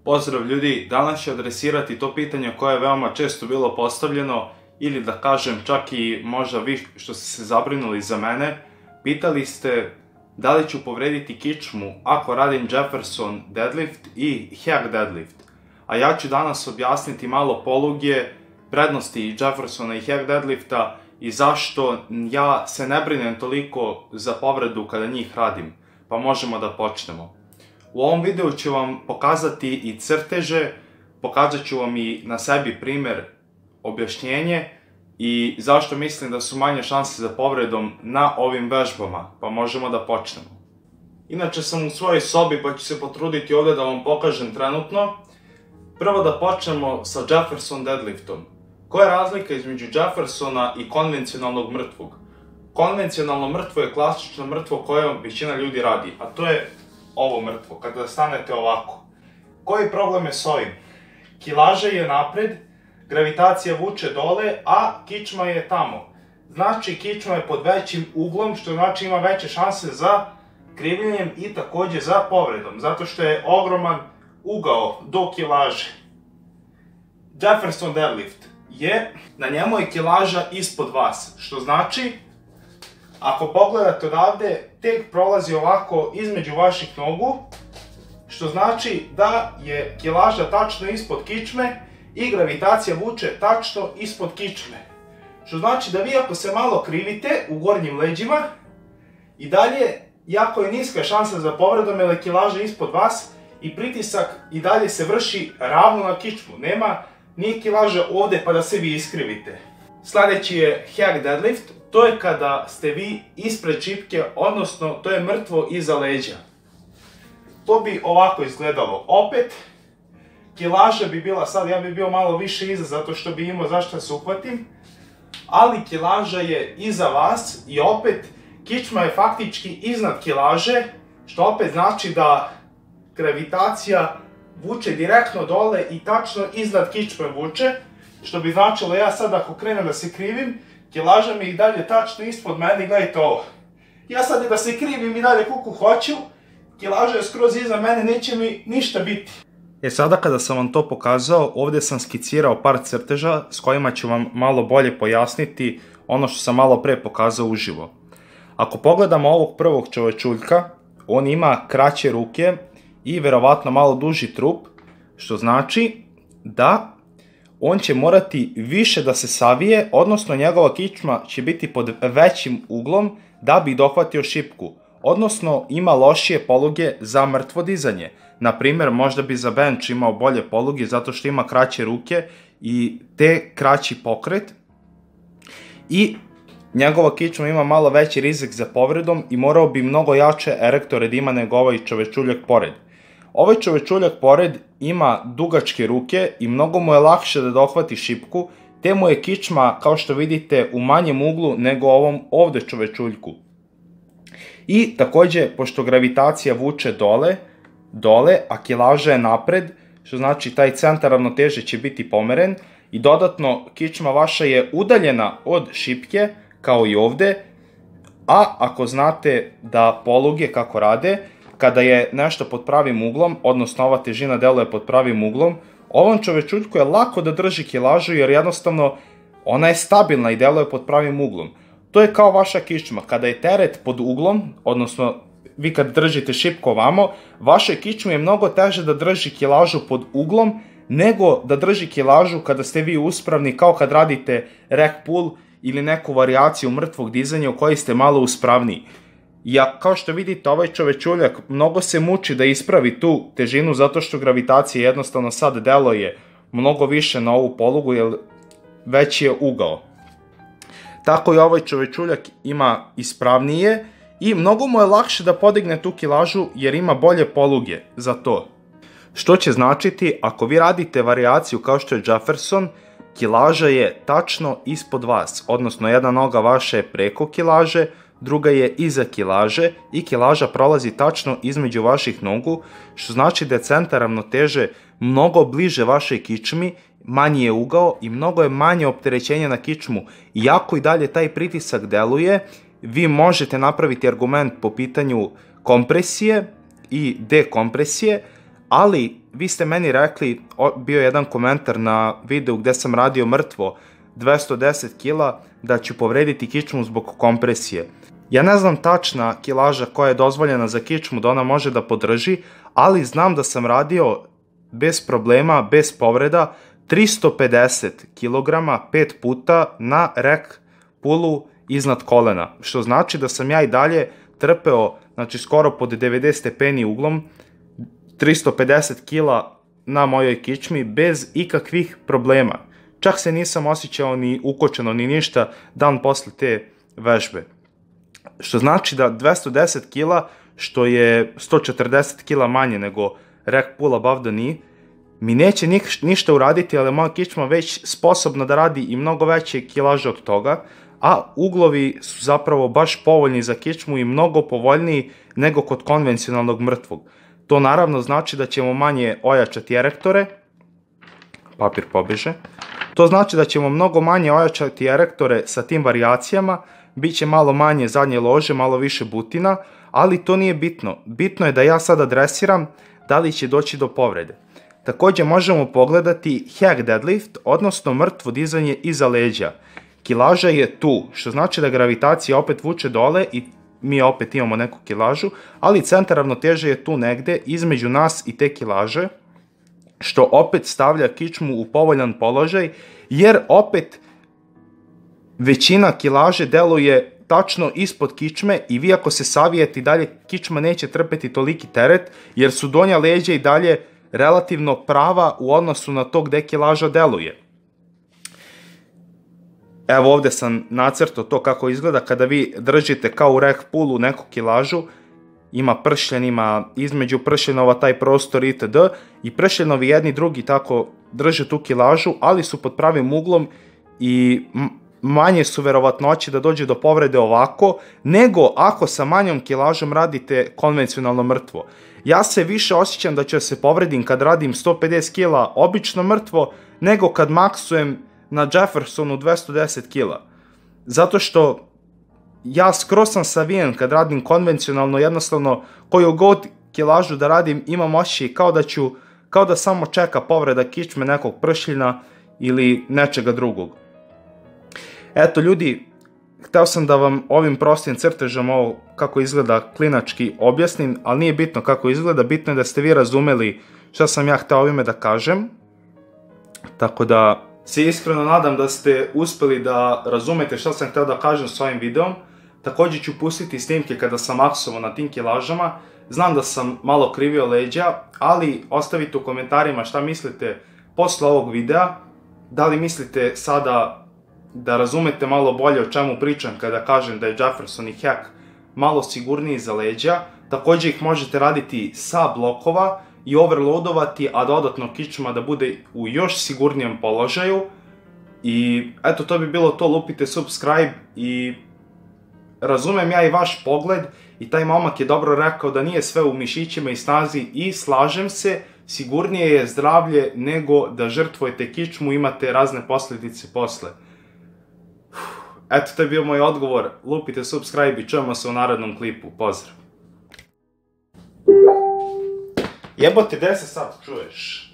Pozdrav ljudi, danas ću adresirati to pitanje koje je veoma često bilo postavljeno ili da kažem čak i možda vi što ste se zabrinuli za mene. Pitali ste da li ću povrediti kičmu ako radim Jefferson deadlift i hack deadlift. A ja ću danas objasniti malo poluge, prednosti Jeffersona i hack deadlifta i zašto ja se ne brinem toliko za povredu kada njih radim. Pa možemo da počnemo. U ovom videu ću vam pokazati i crteže, pokazat ću vam i na sebi primjer objašnjenje i zašto mislim da su manje šanse za povredom na ovim vežbama, pa možemo da počnemo. Inače sam u svojoj sobi pa ću se potruditi ovdje da vam pokažem trenutno. Prvo da počnemo sa Jefferson deadliftom. Koja je razlika između Jeffersona i konvencionalnog mrtvog? Konvencionalno mrtvo je klasično mrtvo koje većina ljudi radi, a to je ovo mrtvo, kada stanete ovako. Koji problem je s ovim? Kilaža je napred, gravitacija vuče dole, a kičma je tamo. Znači kičma je pod većim uglom, što znači ima veće šanse za krivljenjem i također za povredom, zato što je ogroman ugao do kilaže. Jefferson deadlift na njemu je kilaža ispod vas, što znači ako pogledate odavde, tek prolazi ovako između vaših nogu, što znači da je kilaža tačno ispod kičme i gravitacija vuče tačno ispod kičme. Što znači da vi ako se malo krivite u gornjim leđima, i dalje jako je niska šansa za povredom jer je kilaža ispod vas i pritisak i dalje se vrši ravno na kičmu. Nije kilaža ovdje pa da se vi iskrivite. Sljedeći je hack deadlift. To je kada ste vi ispred šipke, odnosno to je mrtvo iza leđa. To bi ovako izgledalo. Opet, kilaža bi bila sad, ja bi bio malo više iza zato što bi imao zašto se uhvatim. Ali kilaža je iza vas i opet kičma je faktički iznad kilaže, što opet znači da gravitacija vuče direktno dole i tačno iznad kičme vuče. Što bi značilo ja sad ako krenem da se krivim, kilaža mi i dalje tačno ispod mene, gledajte ovo. Ja sad da se krivim i dalje koliko hoću, kilaža je skroz iza mene, neće mi ništa biti. Sada kada sam vam to pokazao, ovdje sam skicirao par crteža s kojima ću vam malo bolje pojasniti ono što sam malo pre pokazao uživo. Ako pogledamo ovog prvog čovečuljka, on ima kraće ruke i verovatno malo duži trup, što znači da on će morati više da se savije, odnosno njegova kičma će biti pod većim uglom da bi dohvatio šipku, odnosno ima lošije poluge za mrtvo dizanje. Naprimjer, možda bi za bench imao bolje poluge zato što ima kraće ruke i te kraći pokret i njegova kičma ima malo veći rizik za povredom i morao bi mnogo jače erektore da ima nego ovaj čovečuljak pored. Ovaj čovečuljak pored ima dugačke ruke i mnogo mu je lakše da dohvati šipku, te mu je kičma, kao što vidite, u manjem uglu nego ovom ovdje čovečuljku. I također, pošto gravitacija vuče dole, a kilaža je napred, što znači taj centar ravnoteže će biti pomeren i dodatno kičma vaša je udaljena od šipke, kao i ovdje, a ako znate da poluge kako rade, kada je nešto pod pravim uglom, odnosno ova težina deluje pod pravim uglom, ovom čovečuljku je lako da drži kilažu jer jednostavno ona je stabilna i deluje pod pravim uglom. To je kao vaša kičma, kada je teret pod uglom, odnosno vi kad držite šipku ovamo, vašoj kičmi je mnogo teže da drži kilažu pod uglom nego da drži kilažu kada ste vi uspravni, kao kad radite rack pull ili neku varijaciju mrtvog dizanja u kojoj ste malo uspravniji. Kao što vidite, ovaj čovečuljak mnogo se muči da ispravi tu težinu zato što gravitacija jednostavno sad deluje mnogo više na ovu polugu jer već je ugao. Tako i ovaj čovečuljak ima ispravnije i mnogo mu je lakše da podigne tu kilažu jer ima bolje poluge za to. Što će značiti, ako vi radite varijaciju kao što je Jefferson, kilaža je tačno ispod vas, odnosno jedna noga vaša je preko kilaže, druga je iza kilaže i kilaža prolazi tačno između vaših nogu, što znači da je centar ravnoteže mnogo bliže vašoj kičmi, manji je ugao i mnogo je manje opterećenje na kičmu. Iako i dalje taj pritisak deluje, vi možete napraviti argument po pitanju kompresije i dekompresije, ali vi ste meni rekli, bio je jedan komentar na videu gdje sam radio mrtvo 210 kila, da ću povrediti kičmu zbog kompresije. Ja ne znam tačna kilaža koja je dozvoljena za kičmu da ona može da podrži, ali znam da sam radio bez problema, bez povreda, 350 kg 5 puta na rek pulu iznad kolena. Što znači da sam ja i dalje trpeo, znači skoro pod 90 stepeni uglom, 350 kila na mojoj kičmi bez ikakvih problema. Čak se nisam osjećao ni ukočeno ni ništa dan posle te vežbe. Što znači da 210 kila, što je 140 kila manje nego rek pull above the knee, mi neće ništa uraditi, ali moja kičma već sposobna da radi i mnogo veće kilaže od toga, a uglovi su zapravo baš povoljni za kičmu i mnogo povoljniji nego kod konvencionalnog mrtvog. To naravno znači da ćemo manje ojačati erektore, papir pobeže, to znači da ćemo mnogo manje ojačati erektore sa tim varijacijama, bit će malo manje zadnje lože, malo više butina, ali to nije bitno. Bitno je da ja sad adresiram da li će doći do povrede. Također možemo pogledati hack deadlift, odnosno mrtvo dizanje iza leđa. Kilaža je tu, što znači da gravitacija opet vuče dole i mi opet imamo neku kilažu, ali centar ravnoteže je tu negde između nas i te kilaže, što opet stavlja kičmu u povoljan položaj, jer opet većina kilaže deluje tačno ispod kičme i vi ako se savijete i dalje, kičma neće trpeti toliki teret, jer su donja leđa i dalje relativno prava u odnosu na to gde kilaža deluje. Evo ovdje sam nacrtao to kako izgleda kada vi držite kao u rek pullu neku kilažu, ima pršljen, ima između pršljenova taj prostor itd. I pršljenovi jedni drugi tako drže tu kilažu, ali su pod pravim uglom i manje su verovatnoće da dođe do povrede ovako, nego ako sa manjom kilažom radite konvencionalno mrtvo. Ja se više osjećam da ću se povredim kad radim 150 kila obično mrtvo, nego kad maksujem na Jeffersonu 210 kila. Zato što ja skroz sam savijen kad radim konvencionalno, jednostavno koju god kilažu da radim imam osjećaj kao da samo čeka povreda kičme nekog pršljina ili nečega drugog. Eto ljudi, hteo sam da vam ovim prostim crtežom ovo kako izgleda klinački objasnim, ali nije bitno kako izgleda, bitno je da ste vi razumeli šta sam ja hteo ovime da kažem. Tako da se iskreno nadam da ste uspeli da razumete šta sam hteo da kažem s ovim videom. Također ću pustiti snimke kada sam maksovao na tim kilažama. Znam da sam malo krivio leđa, ali ostavite u komentarima šta mislite posle ovog videa. Da li mislite sada da razumete malo bolje o čemu pričam kada kažem da je Jefferson i hack malo sigurniji za leđa. Također ih možete raditi sa blokova i overloadovati, a dodatno kičma da bude u još sigurnijem položaju. I eto, to bi bilo to, lupite subscribe i razumem ja i vaš pogled i taj momak je dobro rekao da nije sve u mišićima i snazi i slažem se, sigurnije je zdravlje nego da žrtvujete kičmu, imate razne posljedice posle. Eto, to je bio moj odgovor, lupite subscribe i čujemo se u narednom klipu, pozdrav. Jebote, gde se sad čuješ?